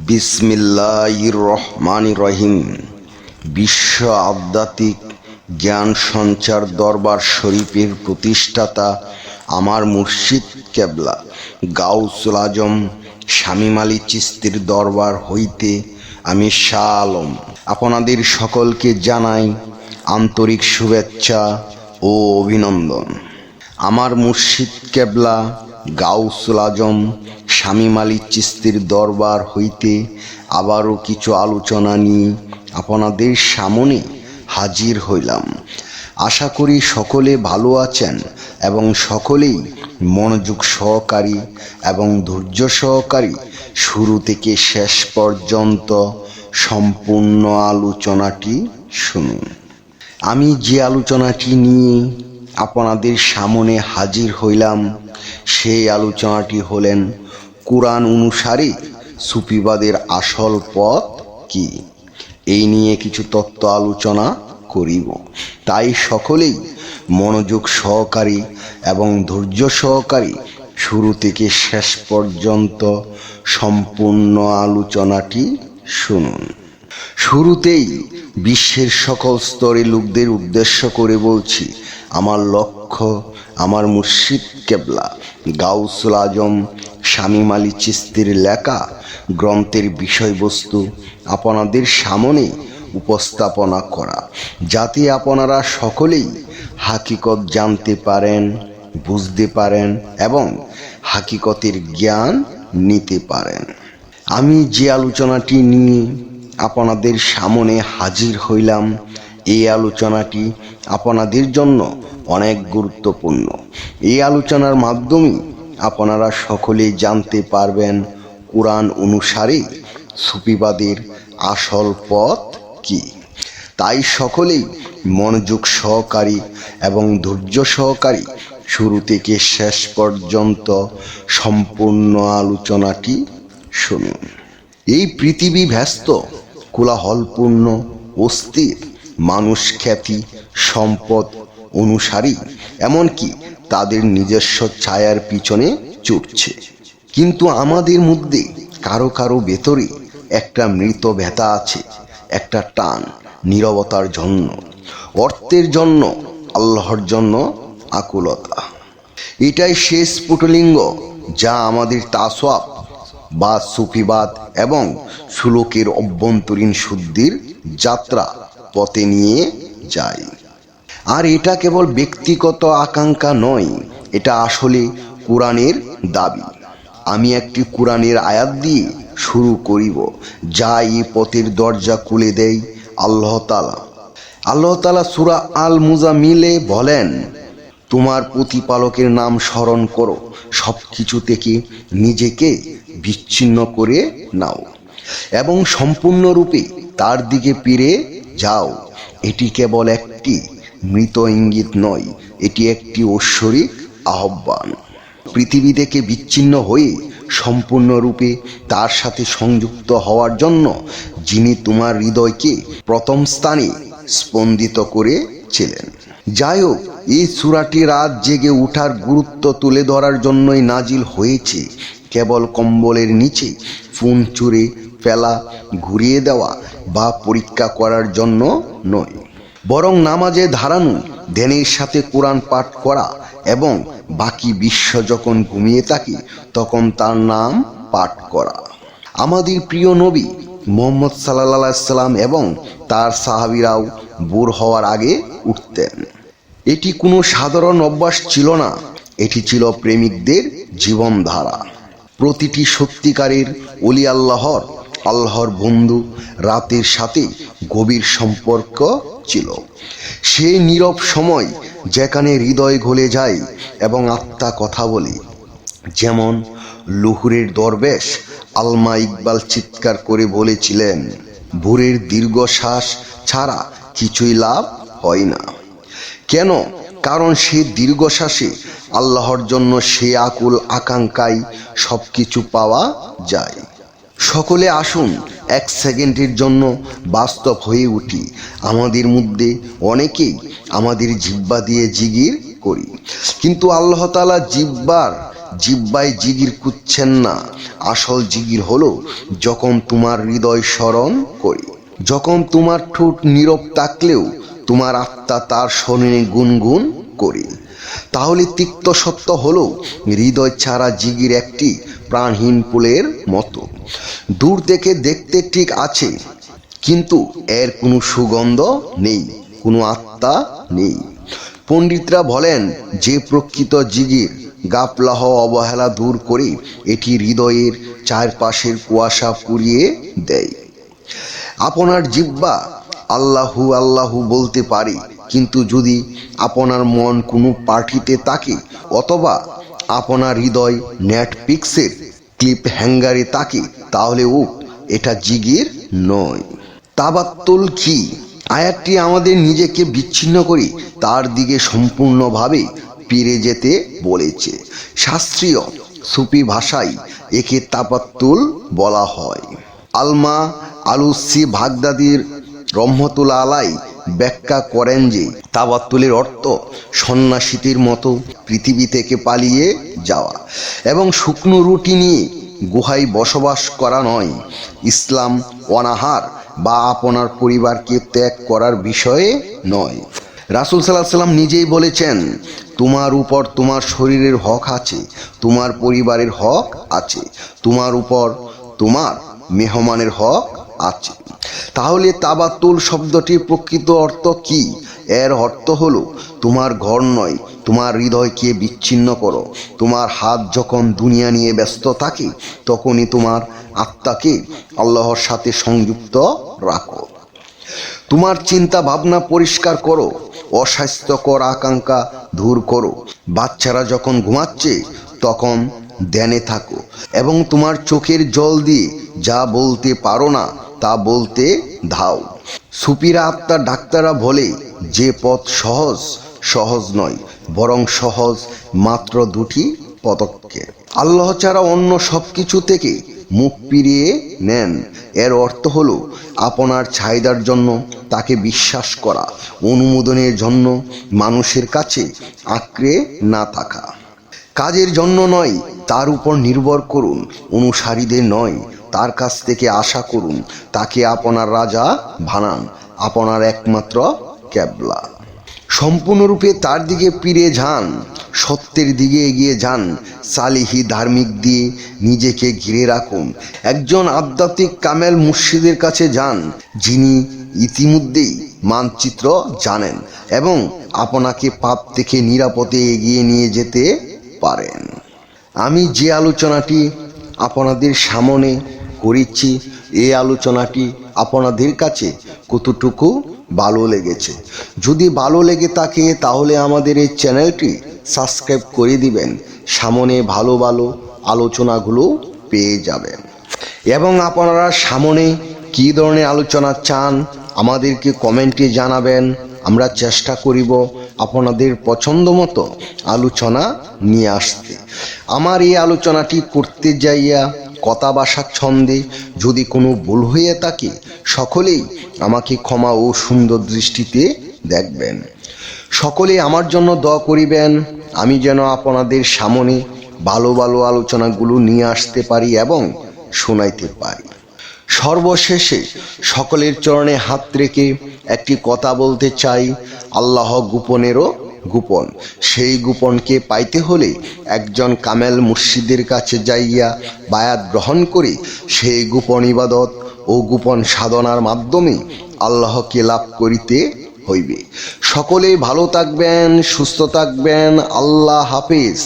বিসমিল্লাহির রহমানির রহিম। বিশ্ব আধ্যাত্মিক জ্ঞান সঞ্চার দরবার শরীফের প্রতিষ্ঠাতা আমার মুর্শিদ কেবলা গাউসুল আজম শামীম আলী চিশতির দরবার হইতে আমি শাহ আলম আপনাদের সকলকে জানাই আন্তরিক শুভেচ্ছা ও অভিনন্দন। আমার মুর্শিদ কেবলা গাউসুল আজম শামীম আলী চিশতির দরবার হইতে আবারও কিছু আলোচনা নিয়ে আপনাদের সামনে হাজির হইলাম। আশা করি সকলে ভালো আছেন এবং সকলেই মনোযোগ সহকারী এবং ধৈর্য সহকারী শুরু থেকে শেষ পর্যন্ত সম্পূর্ণ আলোচনাটি শুনুন। আমি যে আলোচনাটি নিয়ে আপনাদের সামনে হাজির হইলাম সেই আলোচনাটি হলেন কুরআন অনুসারে সুফিবাদের আসল পথ কি। এই নিয়ে কিছু তত্ত্ব আলোচনা করিব, তাই সকলেই মনোযোগ সহকারী এবং ধৈর্য সহকারী শুরু থেকে শেষ পর্যন্ত সম্পূর্ণ আলোচনাটি শুনুন। শুরুতেই বিশ্বের সকল স্তরের লোকদের উদ্দেশ্য করে বলছি, আমার লক্ষ্য আমার মুর্শিদ কেবলা গাউসুল আজম শামীম আলী চিশতির লেখা গ্রন্থের বিষয়বস্তু আপনাদের সামনে উপস্থাপনা করা, যাতে আপনারা সকলেই হাকিকত জানতে পারেন, বুঝতে পারেন এবং হাকিকতের জ্ঞান নিতে পারেন। আমি যে আলোচনাটি নিয়ে আপনাদের সামনে হাজির হইলাম, এই আলোচনাটি আপনাদের জন্য অনেক গুরুত্বপূর্ণ। এই আলোচনার মাধ্যমে আপনারা সকলেই জানতে পারবেন কুরআন অনুসারে সুফিবাদের আসল পথ কি। তাই সকলেই মনোযোগ সহকারী এবং ধৈর্য সহকারী শুরু থেকে শেষ পর্যন্ত সম্পূর্ণ আলোচনাটি শুনুন। এই পৃথিবী ব্যস্ত, কোলাহলপূর্ণ, অস্থির, মানুষ খ্যাতি, সম্পদ অনুসারী, এমনকি তাদের নিজস্ব ছায়ার পিছনে ছুটছে। কিন্তু আমাদের মধ্যে কারো কারো ভেতরে একটা মৃত ব্যথা আছে, একটা টান নীরবতার জন্য, অর্থের জন্য, আল্লাহর জন্য আকুলতা। এটাই শেষ স্ফুটলিঙ্গ যা আমাদের তাসওয়াফ বা সুফিবাদ এবং সুলুকের অভ্যন্তরীণ শুদ্ধির যাত্রা পথে নিয়ে যায়। আর এটা কেবল ব্যক্তিগত আকাঙ্ক্ষা নয়, এটা আসলে কুরআনের দাবি। আমি একটি কুরআনের আয়াত দিয়ে শুরু করিব, যা এই পথের দরজা খুলে দেয়। আল্লাহ তাআলা সূরা আল মুজাম্মিলে বলেন, তোমার প্রতিপালকের নাম স্মরণ করো, সব কিছু থেকে নিজেকে বিচ্ছিন্ন করে নাও এবং সম্পূর্ণরূপে তার দিকে ফিরে যাও। এটি কেবল একটি মৃত ইঙ্গিত নয়, এটি একটি ঐশ্বরিক আহ্বান। পৃথিবী থেকে বিচ্ছিন্ন হয়ে সম্পূর্ণরূপে তার সাথে সংযুক্ত হওয়ার জন্য, যিনি তোমার হৃদয়কে প্রথম স্থানে স্পন্দিত করেছিলেন। যাই হোক, এই সূরাটি রাত জেগে ওঠার গুরুত্ব তুলে ধরার জন্যই নাজিল হয়েছে। কেবল কম্বলের নিচে ফোন চুরে ফেলা, ঘুরিয়ে দেওয়া বা পরীক্ষা করার জন্য নয়, বরং নামাজে দাঁড়ানো, ধ্যানের সাথে কোরআন পাঠ করা এবং বাকি বিশ্ব যখন ঘুমিয়ে থাকে তখন তার নাম পাঠ করা। আমাদের প্রিয় নবী মুহাম্মদ সাল্লাল্লাহু আলাইহি সাল্লাম এবং তার সাহাবীরাও ভোর হওয়ার আগে উঠতেন। এটি কোনো সাধারণ অভ্যাস ছিল না, এটি ছিল প্রেমিকদের জীবনধারা। প্রতিটি সত্যিকারের ওলি আল্লাহর বন্ধু রাতের সাথে গভীর সম্পর্ক ছিল। সেই নীরব সময় যেখানে হৃদয় গলে যায় এবং আত্মা কথা বলে। যেমন লাহোরের দরবেশ আল্লামা ইকবাল চিৎকার করে বলেছিলেন, ভোরের দীর্ঘশ্বাস ছাড়া কিছুই লাভ হয় না। কেন? কারণ সেই দীর্ঘশ্বাসে আল্লাহর জন্য সে আকুল আকাঙ্ক্ষায় সব কিছু পাওয়া যায়। সকলে আসুন এক সেকেন্ডের জন্য বাস্তব হয়ে উঠি। আমাদের মধ্যে অনেকেই আমাদের জিহ্বা দিয়ে জিকির করি, কিন্তু আল্লাহ তাআলা জিহ্বার জিহ্বায় জিগির কুচ্ছেন না। আসল জিগির হলো যখন তোমার হৃদয় স্মরণ করি, যখন তোমার ঠোঁট নীরব থাকলেও তোমার আত্মা তার স্মরণে গুনগুন করি। তাহলে তিক্ত সত্য হলো হৃদয় ছাড়া জিগির একটি প্রাণহীন ফুলের মতো। দূর থেকে দেখতে ঠিক আছে, কিন্তু এর কোনো সুগন্ধ নেই, কোনো আত্মা নেই। পণ্ডিতরা বলেন যে প্রকৃত জিগির গাফলাহ অবহেলা দূর করে এটি হৃদয়ের চারপাশের কুয়াশা পুড়িয়ে দেয়। আপনার জিহ্বা আল্লাহু আল্লাহু বলতে পারে, কিন্তু যদি আপনার মন কোনো পার্টিতে থাকে অথবা আপনার হৃদয় নেটফ্লিক্সের ক্লিপ হ্যাঙ্গারে থাকে, তাহলে এটা জিগির নয়। তাবাত্তুল কি? আয়াতটি আমাদের নিজেকে বিচ্ছিন্ন করে তার দিকে সম্পূর্ণভাবে ফিরে যেতে বলেছে। শাস্ত্রীয় সুফি ভাষায় একে তাবাত্তুল বলা হয়। আলমা আলুসি বাগদাদির রহমতুল্লাহ আলাই ব্যাখ্যা করেন যে তাবাত্তুলের অর্থ সন্ন্যাসীদের মতো পৃথিবী থেকে পালিয়ে যাওয়া এবং শুকনো রুটি নিয়ে গুহায় বসবাস করা নয়। ইসলাম অনাহার বা আপনার পরিবারকে ত্যাগ করার বিষয়ে নয়। রাসূল সাল্লাল্লাহু আলাইহি ওয়াসাল্লাম নিজেই বলেছেন, তোমার উপর তোমার শরীরের হক আছে, তোমার পরিবারের হক আছে, তোমার উপর তোমার মেহমানের হক আছে। তাহলে তাবাত্তুল শব্দটির প্রকৃত অর্থ কি? এর অর্থ হলো তোমার ঘর নয়, তোমার হৃদয়কে বিচ্ছিন্ন করো। তোমার হাত যখন দুনিয়া নিয়ে ব্যস্ত থাকে, তখনই তোমার আত্মাকে আল্লাহর সাথে সংযুক্ত রাখো। তোমার চিন্তা ভাবনা পরিষ্কার করো, অস্বাস্থ্যকর আকাঙ্ক্ষা দূর করো। বাচ্চারা যখন ঘুমাচ্ছে তখন ধ্যানে থাকো এবং তোমার চোখের জল দিয়ে যা বলতে পারো না তা বলতে ধাও। সুফিরা আত্মার ডাক্তাররা বলে যে পথ সহজ সহজ নয়, বরং সহজ মাত্র দুটি পদক্ষেপ। আল্লাহ ছাড়া অন্য সব কিছু থেকে মুখ ফিরিয়ে নেন। এর অর্থ হলো আপনার চাহিদার জন্য তাকে বিশ্বাস করা, অনুমোদনের জন্য মানুষের কাছে আঁকড়ে না থাকা। কাজের জন্য নয়, তার উপর নির্ভর করুন। অনুসারীদের নয়, তার কাছ থেকে আশা করুন। তাকে আপনার রাজা বানান, আপনার একমাত্র কেবলা। সম্পূর্ণরূপে তার দিকে ফিরে যান, সত্যের দিকে এগিয়ে যান। সালিহি ধার্মিক দিয়ে নিজেকে ঘিরে রাখুন। একজন আধ্যাত্মিক কামেল মুর্শিদের কাছে যান, যিনি ইতিমধ্যেই মানচিত্র জানেন এবং আপনাকে পাপ থেকে নিরাপদে এগিয়ে নিয়ে যেতে পারেন। আমি যে আলোচনাটি আপনাদের সামনে করেছি, এই আলোচনাটি আপনাদের কাছে কতটুকু ভালো লেগেছে? যদি ভালো লেগে থাকে তাহলে আমাদের এই চ্যানেলটি সাবস্ক্রাইব করে দিবেন। সামনে ভালো ভালো আলোচনাগুলো পেয়ে যাবেন এবং আপনারা সামনে কী ধরনের আলোচনা চান আমাদেরকে কমেন্টে জানাবেন। আমরা চেষ্টা করিব আপনাদের পছন্দ মতো আলোচনা নিয়ে আসতে। আমার এই আলোচনাটি করতে যাইয়া কথা ভাষার ছন্দে যদি কোনো ভুল হয়ে থাকে, সকলেই আমাকে ক্ষমা ও সুন্দর দৃষ্টিতে দেখবেন। সকলে আমার জন্য দোয়া করিবেন, আমি যেন আপনাদের সামনে ভালো ভালো আলোচনাগুলো নিয়ে আসতে পারি এবং শোনাইতে পারি। সর্বশেষে সকলের চরণে হাত রেখে একটি কথা বলতে চাই, আল্লাহ গোপনেরও গোপন। সেই গোপনকে পাইতে হলে একজন কামেল মুর্শিদের কাছে যাইয়া বায়াত গ্রহণ করে সেই গোপন ইবাদত ও গোপন সাধনার মাধ্যমে আল্লাহকে লাভ করিতে হইবে। সকলেই ভালো থাকবেন, সুস্থ থাকবেন। আল্লাহ হাফেজ।